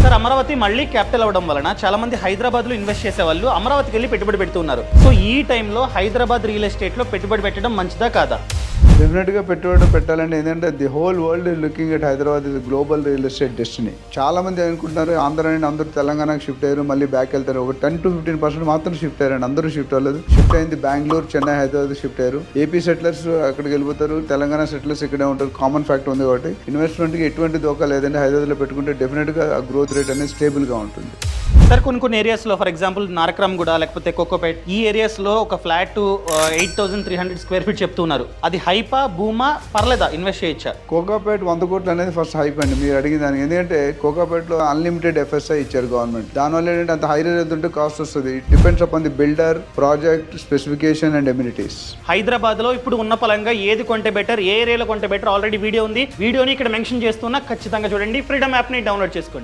Sir Amaravati మళ్ళీ capital అవడం వలన చాలా మంది హైదరాబాద్ లో ఇన్వెస్ట్ చేసే వాళ్ళు అమరావతికి వెళ్ళి పెట్టుబడి పెడుతున్నారు. సో ఈ టైంలో హైదరాబాద్ రియల్ ఎస్టేట్ లో పెట్టుబడి పెట్టడం మంచిదా కాదా? డెఫినెట్గా పెట్టుబడి పెట్టాలంటే ఏంటంటే the whole world is looking at Hyderabad is global real estate destiny. చాలా మంది అనుకుంటున్నారు ఆంధ్ర నుండి అందరూ తెలంగాణకు షిఫ్ట్ అయ్యారు, మళ్ళీ బ్యాక్ వెళ్తారు. ఒక 10 to 15% మాత్రం షిఫ్ట్ అయ్యారండి, అందరూ షిఫ్ట్ అవ్వలేదు. షిఫ్ట్ అయింది బెంగళూరు, చెన్నై, హైదరాబాద్ షిఫ్ట్ అయ్యారు. ఏపీ సెటిలర్స్ అక్కడికి వెళ్ళిపోతారు, తెలంగాణ సెటిలర్స్ ఇక్కడే ఉంటారు. కామన్ ఫ్యాక్ట్ ఉంది కాబట్టి ఇన్వెస్ట్మెంట్కి ఎటువంటి దోకా లేదండి. హైదరాబాద్లో పెట్టుకుంటే డెఫినెట్గా ఆ గ్రోత్ రేట్ అనేది స్టేబుల్గా ఉంటుంది. సార్ కొన్ని ఏరియాస్లో ఫర్ ఎగ్జాంపుల్ నారక్రామ్గూడ లేకపోతే కోకోపేట్ ఈ ఏరియాస్లో ఒక ఫ్లాట్ 8,300 స్క్వేర్ ఫీట్ చెప్తున్నారు. అది హైపా భూమా పర్లేదా, ఇన్వెస్ట్ చేయొచ్చా? కోకాపేట్ 100 కోట్లు అనేది ఫస్ట్ హైప్ అండి మీరు అడిగిన దానికి. ఎందుకంటే కోకాపేట్లో అన్లిమిటెడ్ ఎఫ్ఎస్ఐ ఇచ్చారు గవర్నమెంట్. దానివల్ల ఏంటంటే అంత హై రేట్ ఉంటే కాస్ట్ వస్తుంది. It depends upon the builder, project, specification and amenities. Hyderabad లో ఇప్పుడు ఉన్న పలంగా ఏది కొంటే బెటర్, ఏ ఏరియాలో కొంటే బెటర్ ఆల్రెడీ వీడియో ఉంది. వీడియోని ఇక్కడ మెన్షన్ చేస్తున్నా, ఖచ్చితంగా చూడండి. ఫ్రీడమ్ యాప్ని డౌన్లోడ్ చేసుకోండి.